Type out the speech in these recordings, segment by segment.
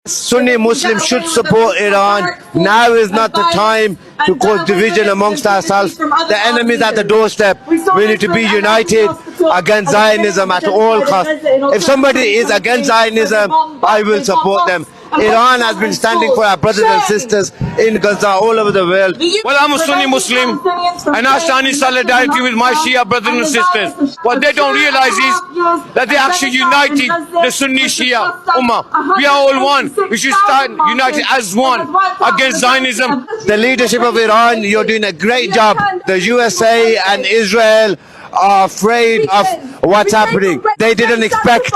Sunni Muslims should support Iran. Now is not the time to cause division amongst ourselves. The enemy is at the doorstep. We need to be united against Zionism at all costs. If somebody is against Zionism, I will support them. Iran has been standing for our brothers and sisters in Gaza all over the world. Well, I'm a Sunni Muslim and I stand in solidarity with my Shia brothers and sisters. What they don't realize is that they actually united the Sunni-Shia Ummah. We are all one. We should stand united as one against Zionism. The leadership of Iran, you're doing a great job. The USA and Israel are afraid of what's happening. They didn't expect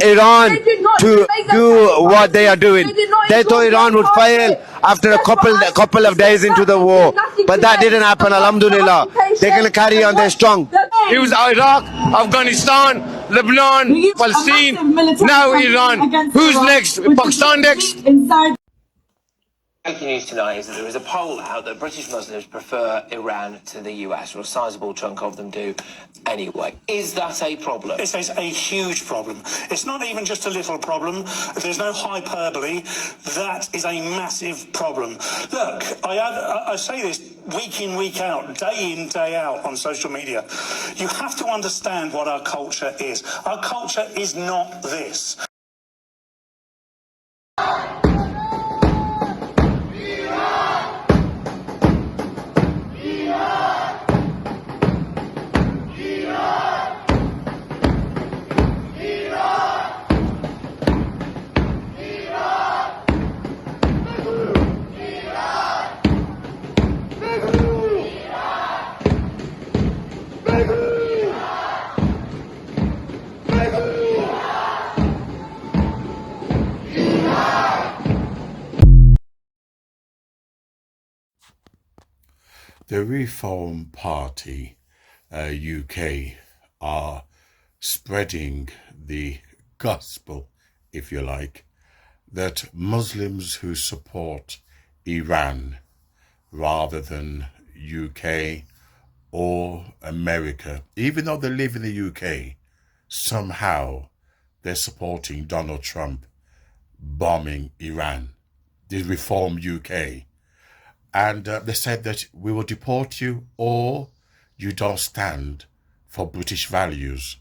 Iran to do what they are doing. They thought Iran would fail after a couple of days into the war, but that didn't happen. Alhamdulillah, they're going to carry on. They're strong. It was Iraq, Afghanistan, Lebanon, Palestine, now Iran. Who's next? Pakistan next? Breaking news tonight is that there is a poll out that British Muslims prefer Iran to the US, or a sizable chunk of them do anyway. Is that a problem? It's a huge problem. It's not even just a little problem. There's no hyperbole. That is a massive problem. Look, I say this week in, week out, day in, day out on social media. You have to understand what our culture is. Our culture is not this. The Reform Party UK are spreading the gospel, if you like, that Muslims who support Iran rather than UK or America, even though they live in the UK, somehow they're supporting Donald Trump bombing Iran, the Reform UK. And they said that we will deport you or you don't stand for British values.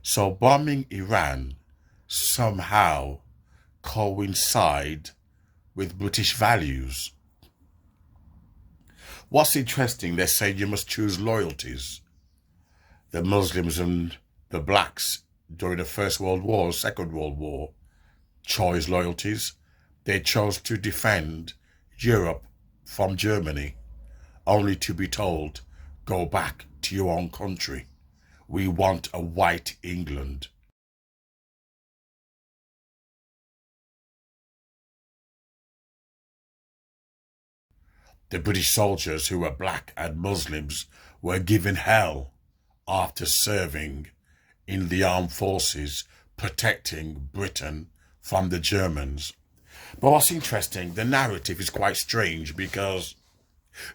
So bombing Iran somehow coincide with British values. What's interesting, they say you must choose loyalties. The Muslims and the blacks during the First World War, Second World War, chose loyalties. They chose to defend Europe from Germany, only to be told, go back to your own country. We want a white England. The British soldiers who were black and Muslims were given hell after serving in the armed forces protecting Britain from the Germans. But what's interesting, the narrative is quite strange because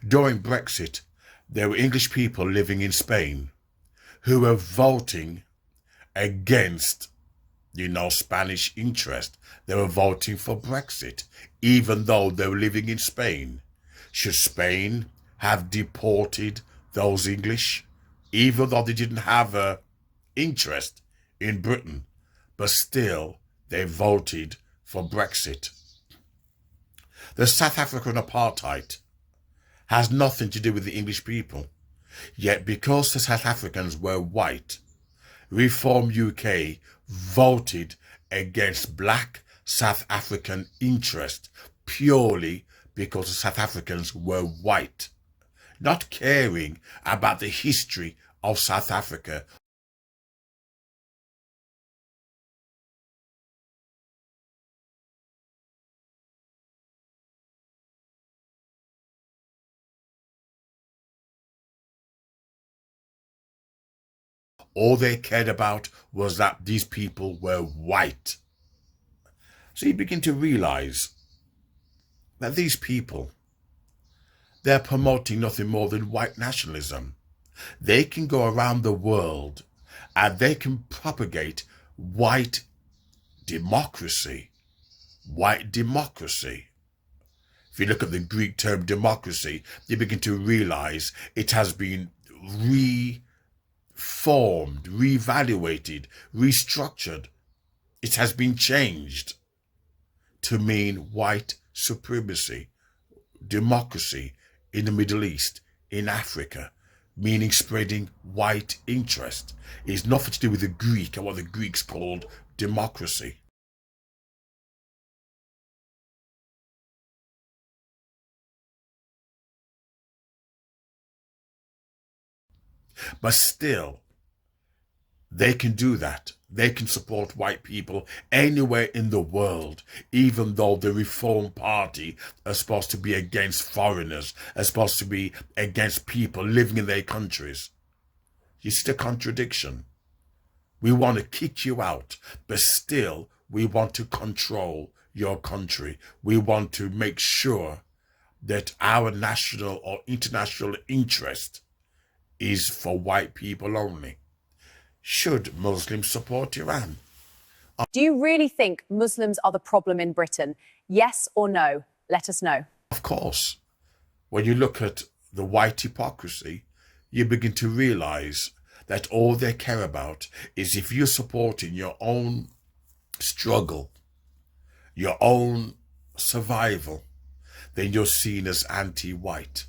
during Brexit, there were English people living in Spain who were voting against, Spanish interest. They were voting for Brexit, even though they were living in Spain. Should Spain have deported those English, even though they didn't have a interest in Britain, but still they voted for Brexit? The South African apartheid has nothing to do with the English people, yet because the South Africans were white, Reform UK voted against black South African interest purely because the South Africans were white, not caring about the history of South Africa. All they cared about was that these people were white. So you begin to realize that these people, they're promoting nothing more than white nationalism. They can go around the world and they can propagate white democracy. White democracy. If you look at the Greek term democracy, you begin to realize it has been reformed, reevaluated, restructured. It has been changed to mean white supremacy, democracy in the Middle East, in Africa, meaning spreading white interest. It's nothing to do with the Greek and what the Greeks called democracy. But still, they can do that. They can support white people anywhere in the world, even though the Reform Party are supposed to be against foreigners, are supposed to be against people living in their countries. You see the contradiction? We want to kick you out, but still we want to control your country. We want to make sure that our national or international interest is for white people only. Should Muslims support Iran? Do you really think Muslims are the problem in Britain? Yes or no? Let us know. Of course. When you look at the white hypocrisy, you begin to realize that all they care about is if you're supporting your own struggle, your own survival, then you're seen as anti-white.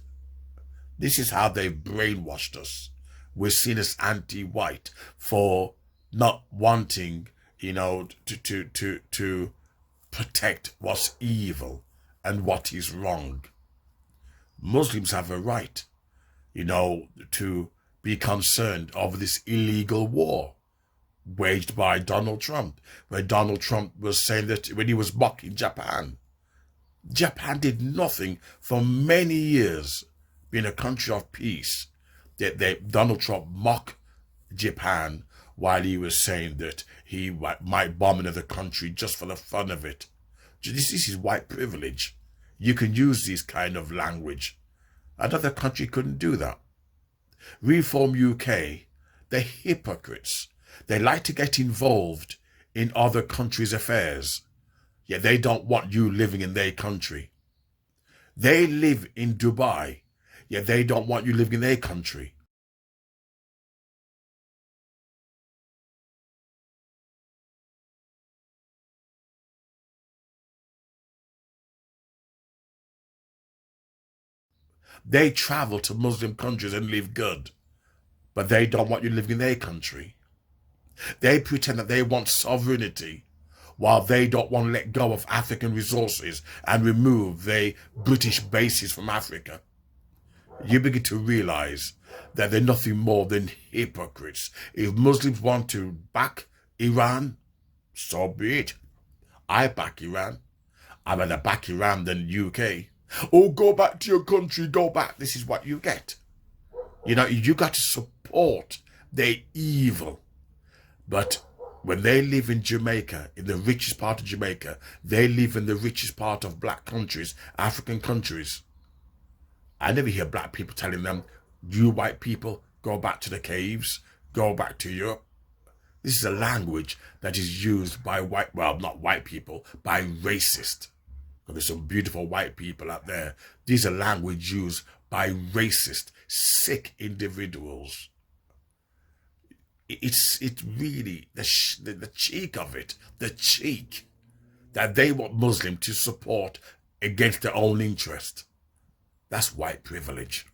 This is how they've brainwashed us. We're seen as anti-white for not wanting, to protect what's evil and what is wrong. Muslims have a right, to be concerned over this illegal war waged by Donald Trump, where Donald Trump was saying that when he was mocking Japan did nothing for many years, being a country of peace. Donald Trump mocked Japan while he was saying that he might bomb another country just for the fun of it. This is white privilege. You can use this kind of language. Another country couldn't do that. Reform UK, they're hypocrites. They like to get involved in other countries' affairs, yet they don't want you living in their country. They live in Dubai, yet they don't want you living in their country. They travel to Muslim countries and live good, but they don't want you living in their country. They pretend that they want sovereignty, while they don't want to let go of African resources and remove their British bases from Africa. You begin to realize that they're nothing more than hypocrites. If Muslims want to back Iran, so be it. I back Iran. I'd rather back Iran than UK. Oh, go back to your country, go back. This is what you get. You got to support their evil. But when they live in Jamaica, in the richest part of Jamaica, they live in the richest part of black countries, African countries. I never hear black people telling them, you white people, go back to the caves, go back to Europe. This is a language that is used by not white people, by racists. There's some beautiful white people out there. These are language used by racist, sick individuals. It's really the cheek of it, the cheek, that they want Muslims to support against their own interest. That's white privilege.